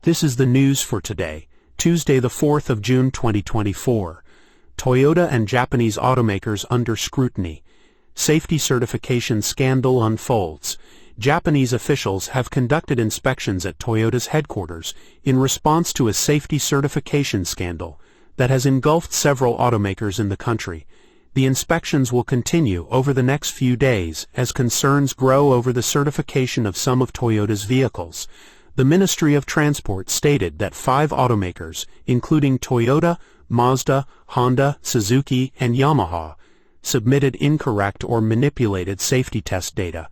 This is the news for today, Tuesday the 4th of June 2024. Toyota and Japanese automakers under scrutiny. Safety certification scandal unfolds. Japanese officials have conducted inspections at Toyota's headquarters in response to a safety certification scandal that has engulfed several automakers in the country. The inspections will continue over the next few days as concerns grow over the certification of some of Toyota's vehicles. The Ministry of Transport stated that 5 automakers, including Toyota, Mazda, Honda, Suzuki, and Yamaha, submitted incorrect or manipulated safety test data.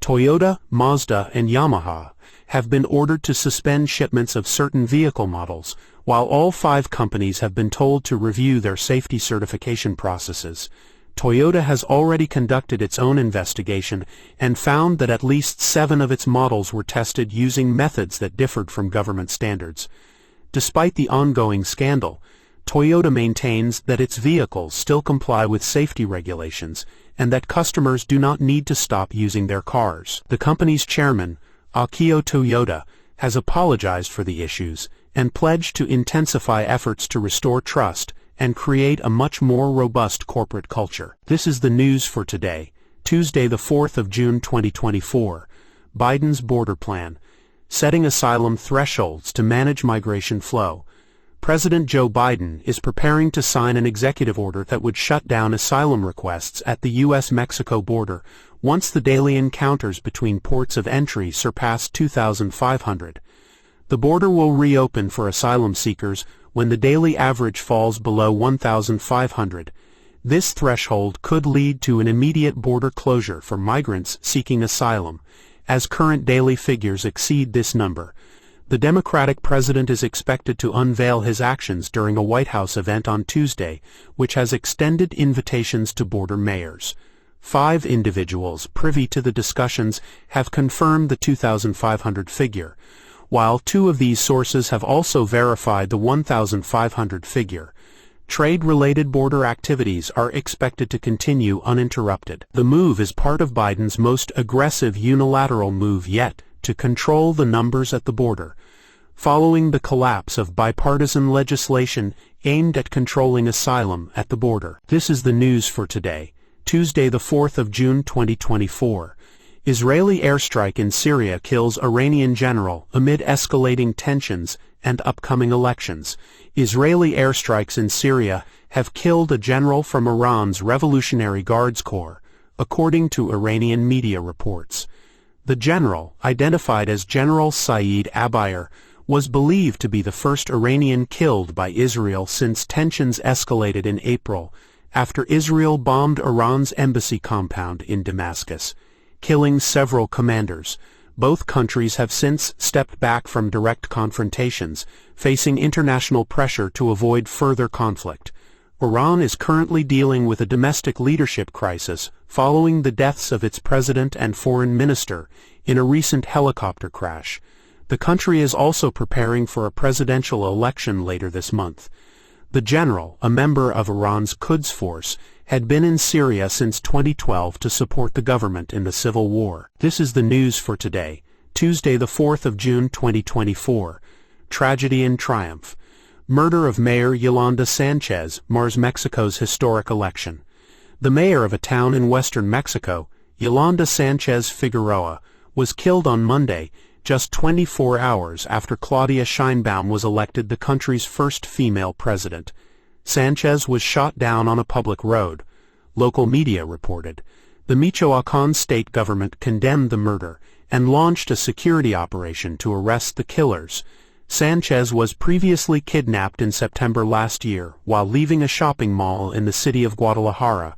Toyota, Mazda, and Yamaha have been ordered to suspend shipments of certain vehicle models, while all 5 companies have been told to review their safety certification processes. Toyota has already conducted its own investigation and found that at least 7 of its models were tested using methods that differed from government standards. Despite the ongoing scandal, Toyota maintains that its vehicles still comply with safety regulations and that customers do not need to stop using their cars. The company's chairman, Akio Toyoda, has apologized for the issues and pledged to intensify efforts to restore trust and create a much more robust corporate culture. This is the news for today, Tuesday the 4th of June 2024. Biden's border plan. Setting asylum thresholds to manage migration flow. President Joe Biden is preparing to sign an executive order that would shut down asylum requests at the U.S.-Mexico border once the daily encounters between ports of entry surpass 2,500. The border will reopen for asylum seekers when the daily average falls below 1,500. This threshold could lead to an immediate border closure for migrants seeking asylum, as current daily figures exceed this number. The Democratic president is expected to unveil his actions during a White House event on Tuesday, which has extended invitations to border mayors. 5 individuals privy to the discussions have confirmed the 2,500 figure, while 2 of these sources have also verified the 1,500 figure. Trade-related border activities are expected to continue uninterrupted. The move is part of Biden's most aggressive unilateral move yet to control the numbers at the border, following the collapse of bipartisan legislation aimed at controlling asylum at the border. This is the news for today, Tuesday the 4th of June 2024. Israeli airstrike in Syria kills Iranian general amid escalating tensions and upcoming elections. Israeli airstrikes in Syria have killed a general from Iran's Revolutionary Guards Corps, according to Iranian media reports. The general, identified as General Saeed Abayer, was believed to be the first Iranian killed by Israel since tensions escalated in April, after Israel bombed Iran's embassy compound in Damascus, killing several commanders. Both countries have since stepped back from direct confrontations, facing international pressure to avoid further conflict. Iran is currently dealing with a domestic leadership crisis following the deaths of its president and foreign minister in a recent helicopter crash. The country is also preparing for a presidential election later this month. The general, a member of Iran's Quds Force, had been in Syria since 2012 to support the government in the civil war. This is the news for today, Tuesday the 4th of June 2024. Tragedy and triumph. Murder of Mayor Yolanda Sanchez mars Mexico's historic election. The mayor of a town in western Mexico, Yolanda Sanchez Figueroa, was killed on Monday, just 24 hours after Claudia Sheinbaum was elected the country's first female president. Sanchez was shot down on a public road, local media reported. The Michoacán state government condemned the murder and launched a security operation to arrest the killers. Sanchez was previously kidnapped in September last year while leaving a shopping mall in the city of Guadalajara.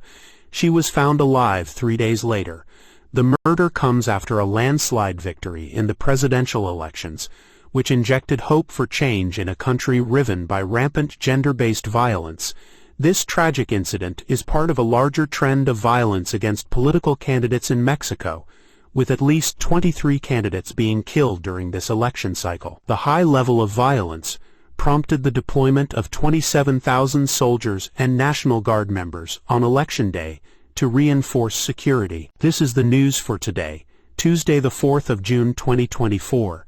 She was found alive 3 days later. The murder comes after a landslide victory in the presidential elections, which injected hope for change in a country riven by rampant gender-based violence. This tragic incident is part of a larger trend of violence against political candidates in Mexico, with at least 23 candidates being killed during this election cycle. The high level of violence prompted the deployment of 27,000 soldiers and National Guard members on Election Day to reinforce security. This is the news for today, Tuesday the 4th of June 2024.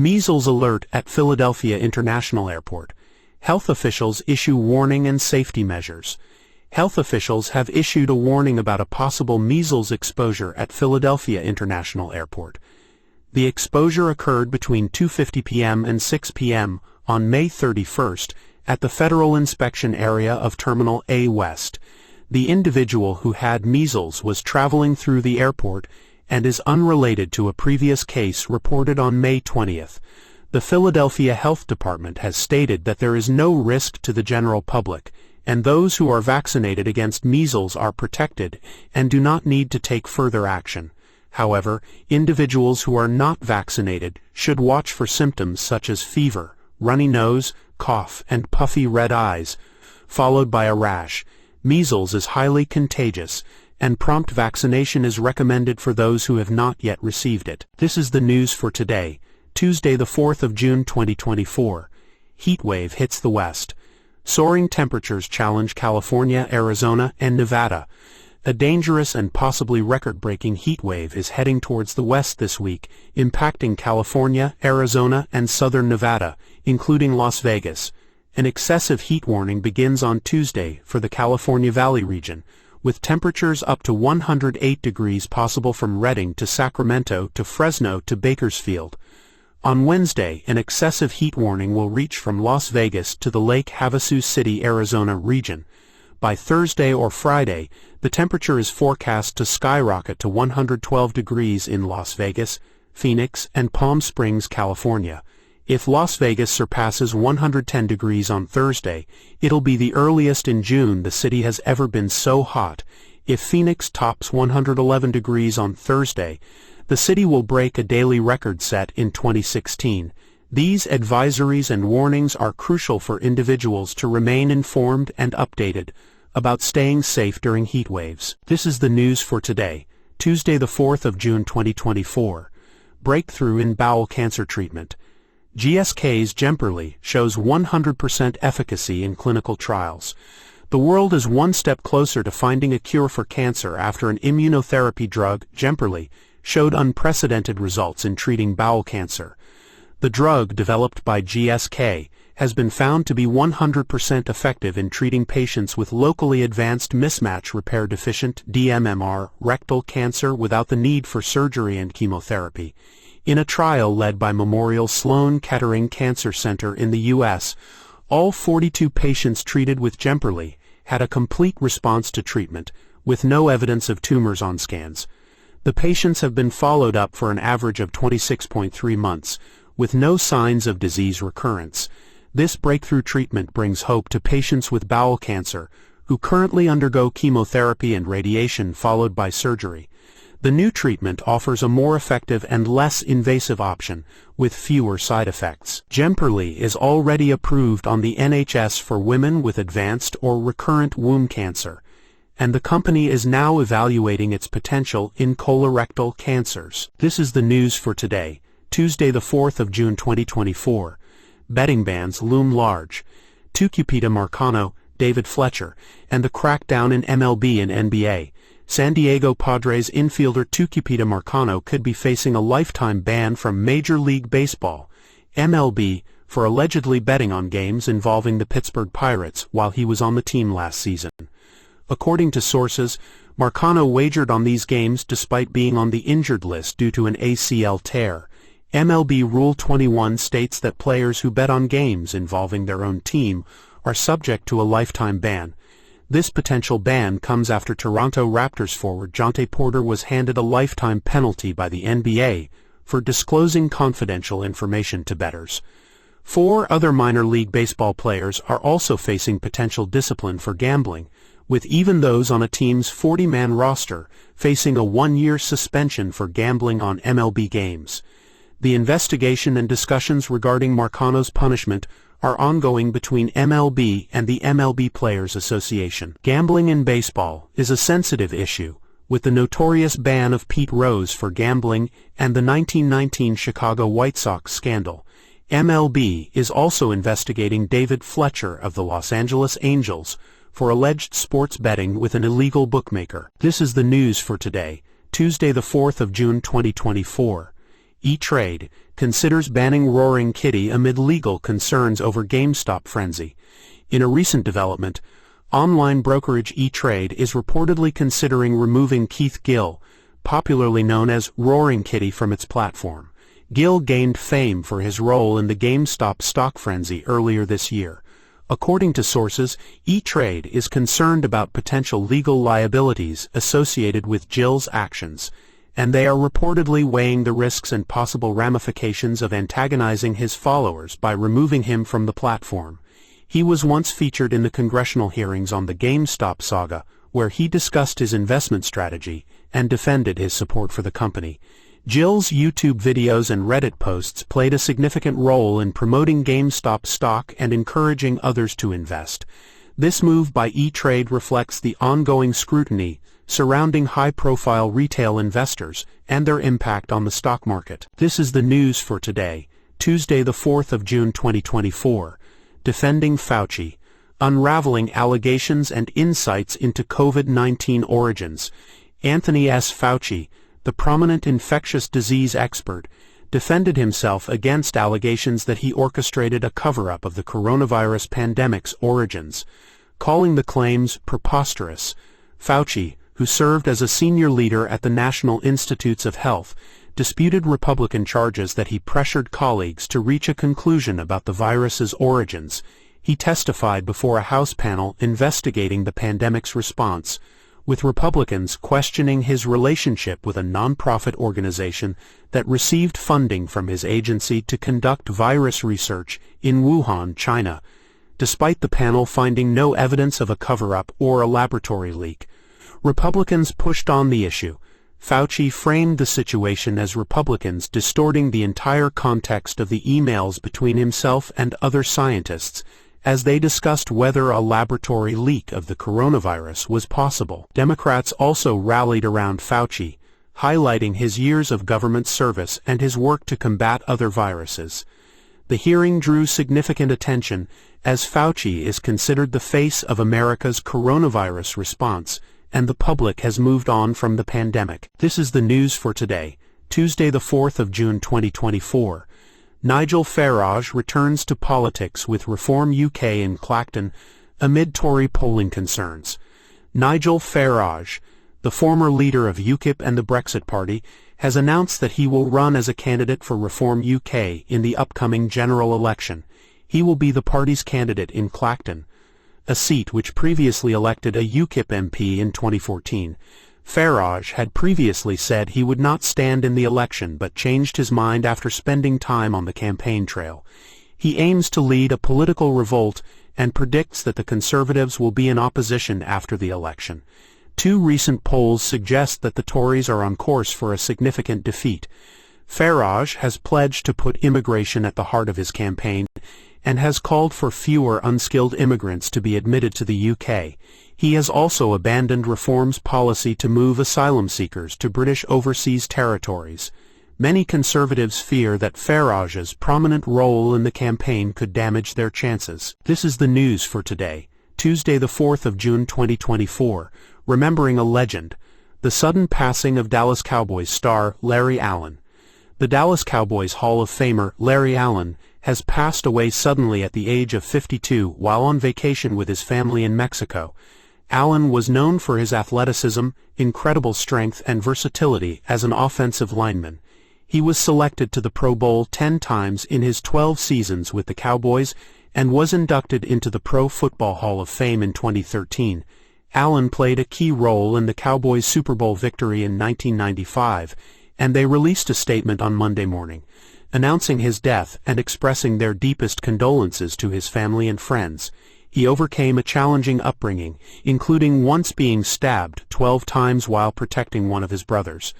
Measles alert at Philadelphia International Airport. Health officials issue warning and safety measures. Health officials have issued a warning about a possible measles exposure at Philadelphia International Airport. The exposure occurred between 2:50 p.m. and 6 p.m. on May 31st at the Federal Inspection Area of Terminal A West. The individual who had measles was traveling through the airport and is unrelated to a previous case reported on May 20th. The Philadelphia Health Department has stated that there is no risk to the general public, and those who are vaccinated against measles are protected and do not need to take further action. However, individuals who are not vaccinated should watch for symptoms such as fever, runny nose, cough, and puffy red eyes, followed by a rash. Measles is highly contagious, and prompt vaccination is recommended for those who have not yet received it. This is the news for today, Tuesday the 4th of June 2024. Heat wave hits the West. Soaring temperatures challenge California, Arizona, and Nevada. A dangerous and possibly record-breaking heat wave is heading towards the west this week, impacting California, Arizona, and southern Nevada, including Las Vegas. An excessive heat warning begins on Tuesday for the California Valley region, with temperatures up to 108 degrees possible from Redding to Sacramento to Fresno to Bakersfield. On Wednesday, an excessive heat warning will reach from Las Vegas to the Lake Havasu City, Arizona region. By Thursday or Friday, the temperature is forecast to skyrocket to 112 degrees in Las Vegas, Phoenix, and Palm Springs, California. If Las Vegas surpasses 110 degrees on Thursday, it'll be the earliest in June the city has ever been so hot. If Phoenix tops 111 degrees on Thursday, the city will break a daily record set in 2016. These advisories and warnings are crucial for individuals to remain informed and updated about staying safe during heat waves. This is the news for today, Tuesday the 4th of June 2024. Breakthrough in bowel cancer treatment. GSK's Jemperli shows 100% efficacy in clinical trials. The world is one step closer to finding a cure for cancer after an immunotherapy drug, Jemperli, showed unprecedented results in treating bowel cancer. The drug, developed by GSK, has been found to be 100% effective in treating patients with locally advanced mismatch repair deficient (dMMR) rectal cancer without the need for surgery and chemotherapy. In a trial led by Memorial Sloan Kettering Cancer Center in the U.S., all 42 patients treated with Jemperli had a complete response to treatment, with no evidence of tumors on scans. The patients have been followed up for an average of 26.3 months, with no signs of disease recurrence. This breakthrough treatment brings hope to patients with bowel cancer, who currently undergo chemotherapy and radiation followed by surgery. The new treatment offers a more effective and less invasive option, with fewer side effects. Jemperli is already approved on the NHS for women with advanced or recurrent womb cancer, and the company is now evaluating its potential in colorectal cancers. This is the news for today, Tuesday the 4th of June 2024. Betting bans loom large. Tucupita Marcano, David Fletcher, and the crackdown in MLB and NBA. San Diego Padres infielder Tucupita Marcano could be facing a lifetime ban from Major League Baseball, MLB, for allegedly betting on games involving the Pittsburgh Pirates while he was on the team last season. According to sources, Marcano wagered on these games despite being on the injured list due to an ACL tear. MLB Rule 21 states that players who bet on games involving their own team are subject to a lifetime ban. This potential ban comes after Toronto Raptors forward Jontay Porter was handed a lifetime penalty by the NBA for disclosing confidential information to bettors. 4 other minor league baseball players are also facing potential discipline for gambling, with even those on a team's 40-man roster facing a 1-year suspension for gambling on MLB games. The investigation and discussions regarding Marcano's punishment are ongoing between MLB and the MLB Players Association. Gambling in baseball is a sensitive issue, with the notorious ban of Pete Rose for gambling and the 1919 Chicago White Sox scandal. MLB is also investigating David Fletcher of the Los Angeles Angels for alleged sports betting with an illegal bookmaker. This is the news for today, Tuesday the 4th of June 2024. E-Trade, considers banning Roaring Kitty amid legal concerns over GameStop frenzy. In a recent development, online brokerage E-Trade is reportedly considering removing Keith Gill, popularly known as Roaring Kitty, from its platform. Gill gained fame for his role in the GameStop stock frenzy earlier this year. According to sources, E-Trade is concerned about potential legal liabilities associated with Gill's actions, and they are reportedly weighing the risks and possible ramifications of antagonizing his followers by removing him from the platform. He was once featured in the congressional hearings on the GameStop saga, where he discussed his investment strategy and defended his support for the company. Gill's YouTube videos and Reddit posts played a significant role in promoting GameStop stock and encouraging others to invest. This move by E-Trade reflects the ongoing scrutiny surrounding high-profile retail investors and their impact on the stock market. This is the news for today, Tuesday the 4th of June 2024. Defending Fauci. Unraveling allegations and insights into COVID-19 origins. Anthony S. Fauci, the prominent infectious disease expert, defended himself against allegations that he orchestrated a cover-up of the coronavirus pandemic's origins, calling the claims preposterous. Fauci, who served as a senior leader at the National Institutes of Health, disputed Republican charges that he pressured colleagues to reach a conclusion about the virus's origins. He testified before a House panel investigating the pandemic's response, with Republicans questioning his relationship with a nonprofit organization that received funding from his agency to conduct virus research in Wuhan, China. Despite the panel finding no evidence of a cover-up or a laboratory leak, Republicans pushed on the issue. Fauci framed the situation as Republicans distorting the entire context of the emails between himself and other scientists as they discussed whether a laboratory leak of the coronavirus was possible. Democrats also rallied around Fauci, highlighting his years of government service and his work to combat other viruses. The hearing drew significant attention as Fauci is considered the face of America's coronavirus response, and the public has moved on from the pandemic. This is the news for today, Tuesday the 4th of June 2024. Nigel Farage returns to politics with Reform UK in Clacton amid Tory polling concerns. Nigel Farage, the former leader of UKIP and the Brexit Party, has announced that he will run as a candidate for Reform UK in the upcoming general election. He will be the party's candidate in Clacton, a seat which previously elected a UKIP MP in 2014. Farage had previously said he would not stand in the election but changed his mind after spending time on the campaign trail. He aims to lead a political revolt and predicts that the Conservatives will be in opposition after the election. Two recent polls suggest that the Tories are on course for a significant defeat. Farage has pledged to put immigration at the heart of his campaign and has called for fewer unskilled immigrants to be admitted to the UK. He has also abandoned Reform's policy to move asylum seekers to British overseas territories. Many Conservatives fear that Farage's prominent role in the campaign could damage their chances. This is the news for today, Tuesday the 4th of June 2024. Remembering a legend, the sudden passing of Dallas Cowboys star Larry Allen. The Dallas Cowboys Hall of Famer Larry Allen has passed away suddenly at the age of 52 while on vacation with his family in Mexico. Allen was known for his athleticism, incredible strength and versatility as an offensive lineman. He was selected to the Pro Bowl 10 times in his 12 seasons with the Cowboys and was inducted into the Pro Football Hall of Fame in 2013. Allen played a key role in the Cowboys' Super Bowl victory in 1995, and they released a statement on Monday morning, announcing his death and expressing their deepest condolences to his family and friends. He overcame a challenging upbringing, including once being stabbed 12 times while protecting one of his brothers.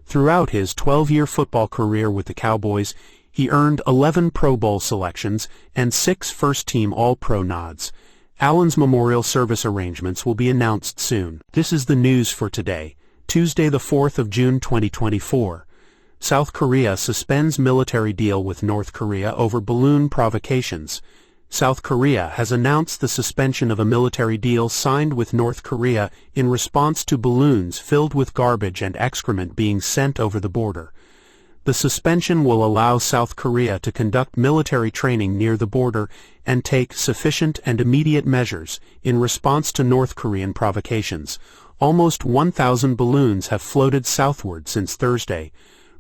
Throughout his 12-year football career with the Cowboys, he earned 11 Pro Bowl selections and 6 first-team All-Pro nods. Allen's memorial service arrangements will be announced soon. This is the news for today, Tuesday the 4th of June 2024. South Korea suspends military deal with North Korea over balloon provocations. South Korea has announced the suspension of a military deal signed with North Korea in response to balloons filled with garbage and excrement being sent over the border. The suspension will allow South Korea to conduct military training near the border and take sufficient and immediate measures in response to North Korean provocations. Almost 1,000 balloons have floated southward since Thursday,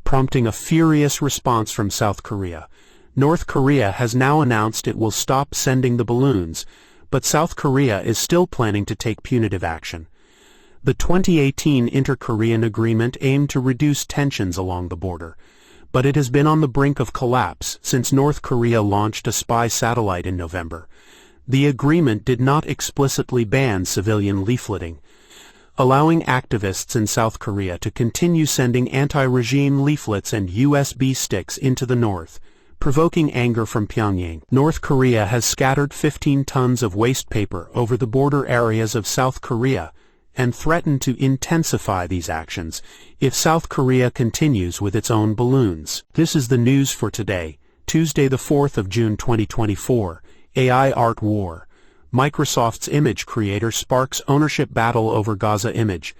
prompting a furious response from South Korea. North Korea has now announced it will stop sending the balloons, but South Korea is still planning to take punitive action. The 2018 Inter-Korean Agreement aimed to reduce tensions along the border, but it has been on the brink of collapse since North Korea launched a spy satellite in November. The agreement did not explicitly ban civilian leafleting, allowing activists in South Korea to continue sending anti-regime leaflets and USB sticks into the north, provoking anger from Pyongyang. North Korea has scattered 15 tons of waste paper over the border areas of South Korea and threatened to intensify these actions if South Korea continues with its own balloons. This is the news for today, Tuesday the 4th of June 2024. AI art war. Microsoft's image creator sparks ownership battle over Gaza image.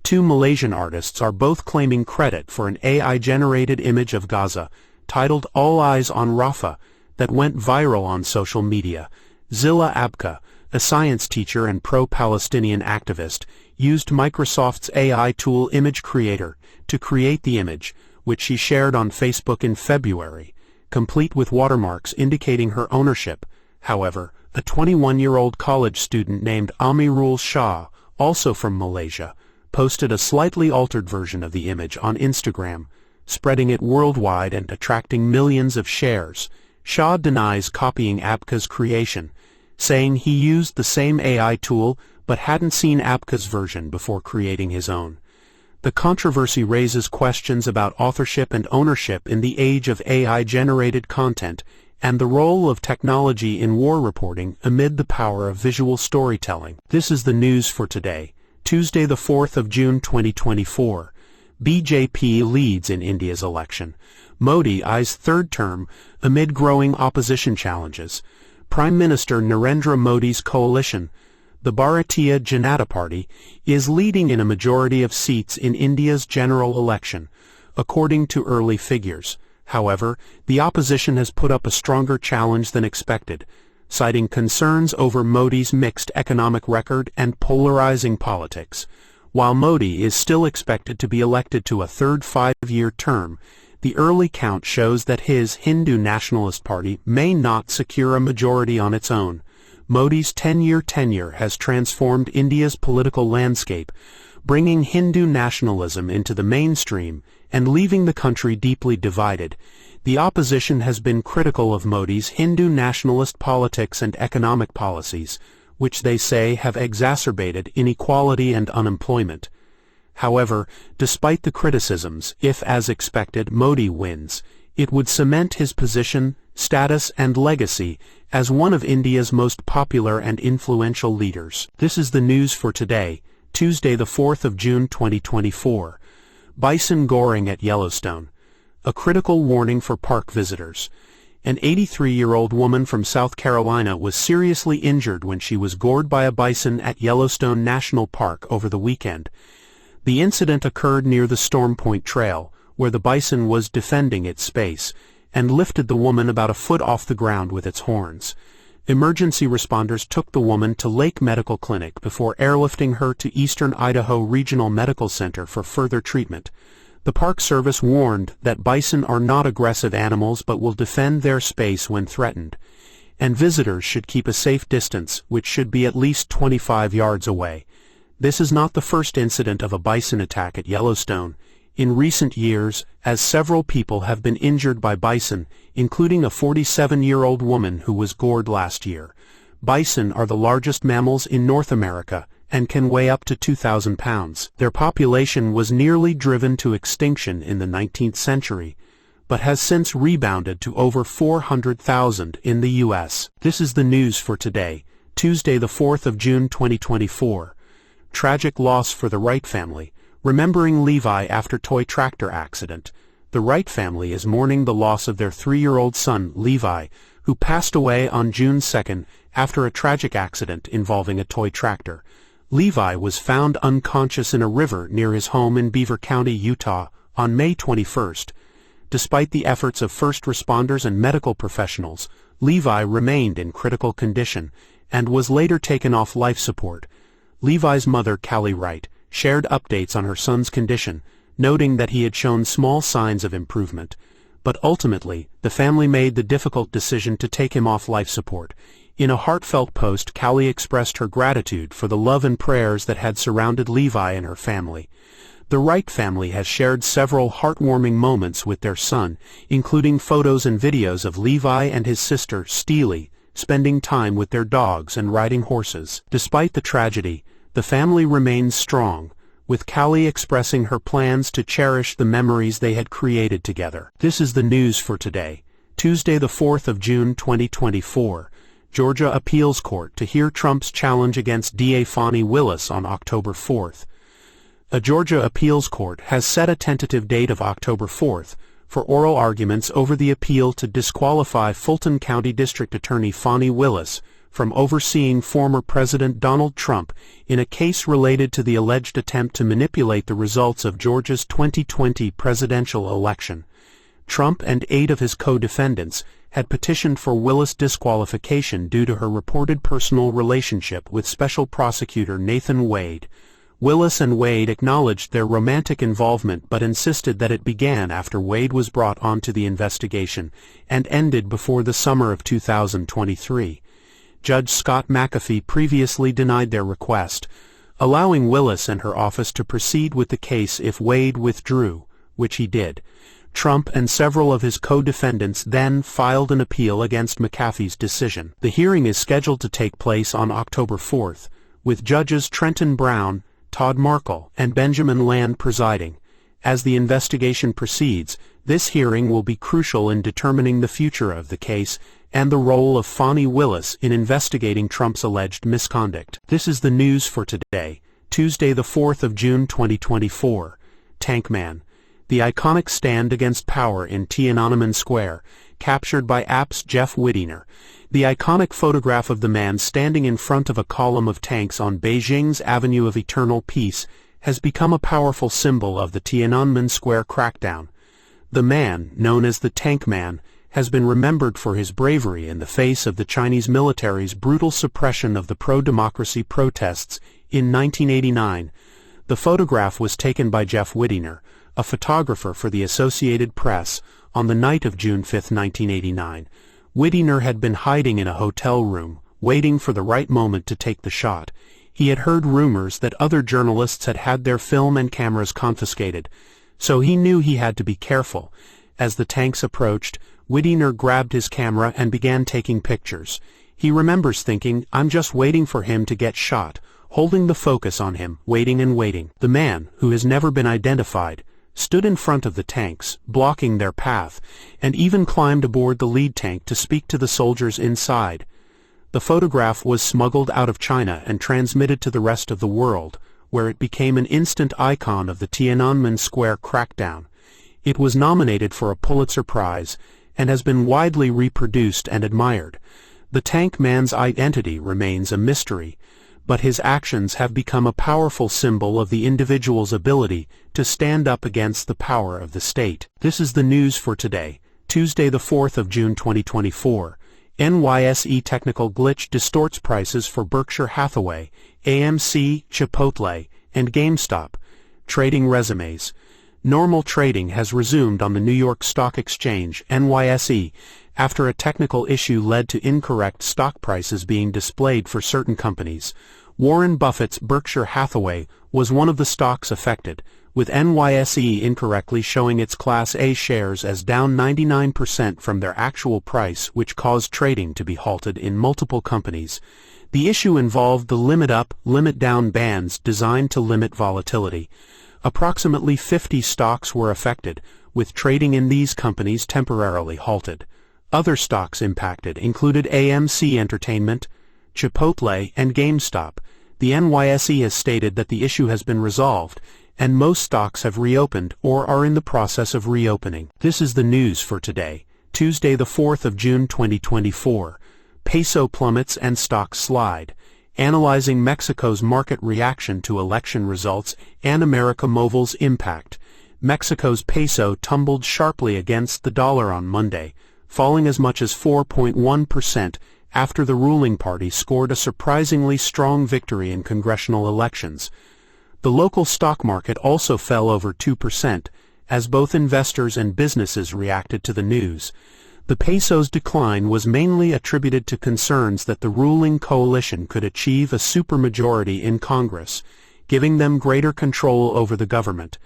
Two Malaysian artists are both claiming credit for an AI-generated image of Gaza, titled All Eyes on Rafah, that went viral on social media. Zilla Abka, a science teacher and pro-Palestinian activist, used Microsoft's AI tool Image Creator to create the image, which she shared on Facebook in February, complete with watermarks indicating her ownership. However, a 21-year-old college student named Amirul Shah, also from Malaysia, posted a slightly altered version of the image on Instagram, spreading it worldwide and attracting millions of shares. Shah denies copying Abka's creation, saying he used the same AI tool but hadn't seen Abka's version before creating his own. The controversy raises questions about authorship and ownership in the age of AI-generated content and the role of technology in war reporting amid the power of visual storytelling. This is the news for today, Tuesday the 4th of June 2024. BJP leads in India's election. Modi eyes third term amid growing opposition challenges. Prime Minister Narendra Modi's coalition, the Bharatiya Janata Party, is leading in a majority of seats in India's general election, according to early figures. However, the opposition has put up a stronger challenge than expected, citing concerns over Modi's mixed economic record and polarizing politics. While Modi is still expected to be elected to a third five-year term, the early count shows that his Hindu Nationalist Party may not secure a majority on its own. Modi's 10-year tenure has transformed India's political landscape, bringing Hindu nationalism into the mainstream and leaving the country deeply divided. The opposition has been critical of Modi's Hindu nationalist politics and economic policies, which they say have exacerbated inequality and unemployment. However, despite the criticisms, if as expected Modi wins, it would cement his position, status and legacy as one of India's most popular and influential leaders. This is the news for today, Tuesday the 4th of June 2024. Bison goring at Yellowstone. A critical warning for park visitors. An 83-year-old woman from South Carolina was seriously injured when she was gored by a bison at Yellowstone National Park over the weekend. The incident occurred near the Storm Point Trail, where the bison was defending its space, and lifted the woman about a foot off the ground with its horns. Emergency responders took the woman to Lake Medical Clinic before airlifting her to Eastern Idaho Regional Medical Center for further treatment. The Park Service warned that bison are not aggressive animals but will defend their space when threatened, and visitors should keep a safe distance, which should be at least 25 yards away. This is not the first incident of a bison attack at Yellowstone. In recent years, as several people have been injured by bison, including a 47-year-old woman who was gored last year. Bison are the largest mammals in North America and can weigh up to 2,000 pounds. Their population was nearly driven to extinction in the 19th century, but has since rebounded to over 400,000 in the U.S. This is the news for today, Tuesday the 4th of June 2024. Tragic loss for the Wright family. Remembering Levi after toy tractor accident. The Wright family is mourning the loss of their 3-year-old son, Levi, who passed away on June 2 after a tragic accident involving a toy tractor. Levi was found unconscious in a river near his home in Beaver County, Utah, on May 21. Despite the efforts of first responders and medical professionals, Levi remained in critical condition and was later taken off life support. Levi's mother, Callie Wright, shared updates on her son's condition, noting that he had shown small signs of improvement. But ultimately, the family made the difficult decision to take him off life support. In a heartfelt post, Callie expressed her gratitude for the love and prayers that had surrounded Levi and her family. The Wright family has shared several heartwarming moments with their son, including photos and videos of Levi and his sister, Steely, spending time with their dogs and riding horses. Despite the tragedy, the family remains strong, with Callie expressing her plans to cherish the memories they had created together. This is the news for today, Tuesday the 4th of June 2024. Georgia Appeals Court to hear Trump's challenge against DA Fani Willis on October 4th. A Georgia appeals court has set a tentative date of October 4th for oral arguments over the appeal to disqualify Fulton County District Attorney Fani Willis from overseeing former President Donald Trump in a case related to the alleged attempt to manipulate the results of Georgia's 2020 presidential election. Trump and 8 of his co-defendants had petitioned for Willis' disqualification due to her reported personal relationship with Special Prosecutor Nathan Wade. Willis and Wade acknowledged their romantic involvement but insisted that it began after Wade was brought onto the investigation and ended before the summer of 2023. Judge Scott McAfee previously denied their request, allowing Willis and her office to proceed with the case if Wade withdrew, which he did. Trump and several of his co-defendants then filed an appeal against McAfee's decision. The hearing is scheduled to take place on October 4th, with Judges Trenton Brown, Todd Markle, and Benjamin Land presiding. As the investigation proceeds, this hearing will be crucial in determining the future of the case and the role of Fani Willis in investigating Trump's alleged misconduct. This is the news for today, Tuesday the 4th of June 2024. Tank Man. The iconic stand against power in Tiananmen Square, captured by AP's Jeff Whittier. The iconic photograph of the man standing in front of a column of tanks on Beijing's Avenue of Eternal Peace has become a powerful symbol of the Tiananmen Square crackdown. The man, known as the Tank Man, has been remembered for his bravery in the face of the Chinese military's brutal suppression of the pro-democracy protests in 1989. The photograph was taken by Jeff Whittier, a photographer for the Associated Press, on the night of June 5, 1989. Whittier had been hiding in a hotel room, waiting for the right moment to take the shot. He had heard rumors that other journalists had had their film and cameras confiscated, so he knew he had to be careful. As the tanks approached, Whittier grabbed his camera and began taking pictures. He remembers thinking, "I'm just waiting for him to get shot," holding the focus on him, waiting and waiting. The man, who has never been identified, stood in front of the tanks, blocking their path, and even climbed aboard the lead tank to speak to the soldiers inside. The photograph was smuggled out of China and transmitted to the rest of the world, where it became an instant icon of the Tiananmen Square crackdown. It was nominated for a Pulitzer Prize and has been widely reproduced and admired. The Tank Man's identity remains a mystery, but his actions have become a powerful symbol of the individual's ability to stand up against the power of the state. This is the news for today, Tuesday the 4th of June 2024. NYSE technical glitch distorts prices for Berkshire Hathaway, AMC, Chipotle, and GameStop. Trading resumes. Normal trading has resumed on the New York Stock Exchange, NYSE, after a technical issue led to incorrect stock prices being displayed for certain companies. Warren Buffett's Berkshire Hathaway was one of the stocks affected, with NYSE incorrectly showing its Class A shares as down 99% from their actual price, which caused trading to be halted in multiple companies. The issue involved the limit up, limit down bands designed to limit volatility. Approximately 50 stocks were affected, with trading in these companies temporarily halted. Other stocks impacted included AMC Entertainment, Chipotle, and GameStop. The NYSE has stated that the issue has been resolved, and most stocks have reopened or are in the process of reopening. This is the news for today, Tuesday the 4th of June 2024. Peso plummets and stocks slide. Analyzing Mexico's market reaction to election results and América Móvil's impact. Mexico's peso tumbled sharply against the dollar on Monday, falling as much as 4.1% after the ruling party scored a surprisingly strong victory in congressional elections. The local stock market also fell over 2%, as both investors and businesses reacted to the news. The peso's decline was mainly attributed to concerns that the ruling coalition could achieve a supermajority in Congress, giving them greater control over the government.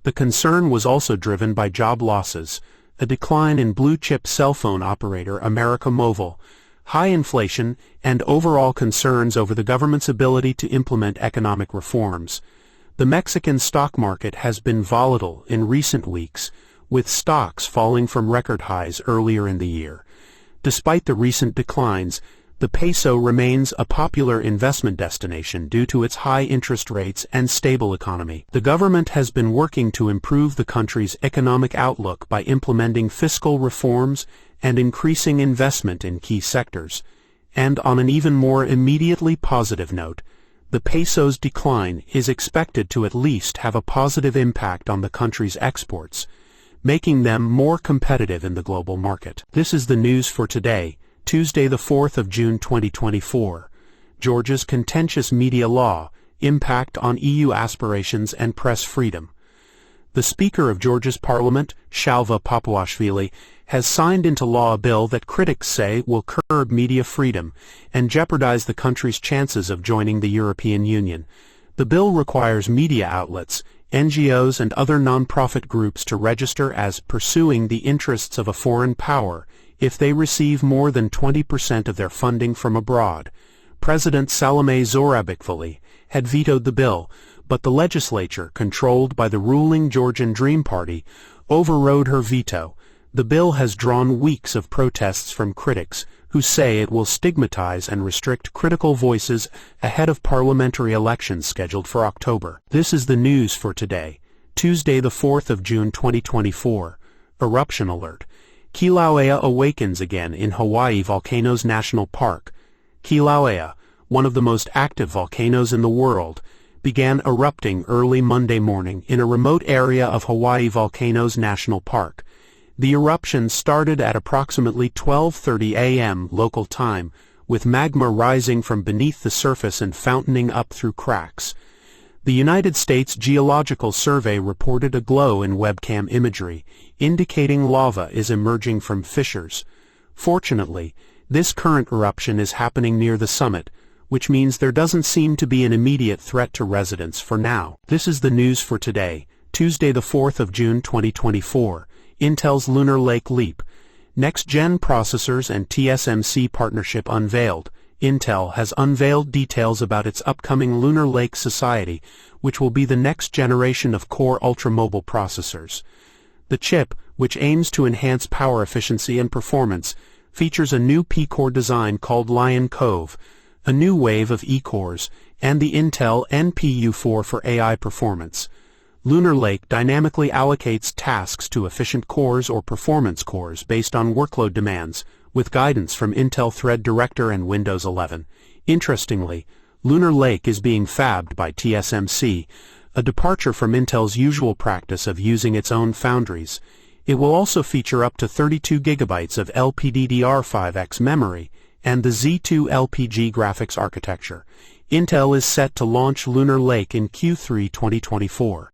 The concern was also driven by job losses, a decline in blue-chip cell phone operator América Móvil, high inflation, and overall concerns over the government's ability to implement economic reforms. The Mexican stock market has been volatile in recent weeks, with stocks falling from record highs earlier in the year. Despite the recent declines, the peso remains a popular investment destination due to its high interest rates and stable economy. The government has been working to improve the country's economic outlook by implementing fiscal reforms and increasing investment in key sectors. And on an even more immediately positive note, the peso's decline is expected to at least have a positive impact on the country's exports, making them more competitive in the global market. This is the news for today, Tuesday the 4th of June 2024. Georgia's contentious media law, impact on EU aspirations and press freedom. The Speaker of Georgia's Parliament, Shalva Papuashvili, has signed into law a bill that critics say will curb media freedom and jeopardize the country's chances of joining the European Union. The bill requires media outlets, NGOs and other non-profit groups to register as pursuing the interests of a foreign power if they receive more than 20% of their funding from abroad. President Salome Zourabikvili had vetoed the bill, but the legislature, controlled by the ruling Georgian Dream Party, overrode her veto. The bill has drawn weeks of protests from critics, who say it will stigmatize and restrict critical voices ahead of parliamentary elections scheduled for October. This is the news for today, Tuesday the 4th of June 2024. Eruption alert. Kilauea awakens again in Hawaii Volcanoes National Park. Kilauea, one of the most active volcanoes in the world, began erupting early Monday morning in a remote area of Hawaii Volcanoes National Park. The eruption started at approximately 12:30 a.m. local time, with magma rising from beneath the surface and fountaining up through cracks. The United States Geological Survey reported a glow in webcam imagery, indicating lava is emerging from fissures. Fortunately, this current eruption is happening near the summit, which means there doesn't seem to be an immediate threat to residents for now. This is the news for today, Tuesday the 4th of June 2024. Intel's Lunar Lake Leap. Next-gen processors and TSMC partnership unveiled. Intel has unveiled details about its upcoming Lunar Lake Society, which will be the next generation of Core ultra-mobile processors. The chip, which aims to enhance power efficiency and performance, features a new P-core design called Lion Cove, a new wave of E-cores, and the Intel NPU4 for AI performance. Lunar Lake dynamically allocates tasks to efficient cores or performance cores based on workload demands, with guidance from Intel Thread Director and Windows 11. Interestingly, Lunar Lake is being fabbed by TSMC, a departure from Intel's usual practice of using its own foundries. It will also feature up to 32 GB of LPDDR5X memory and the Z2 LPG graphics architecture. Intel is set to launch Lunar Lake in Q3 2024.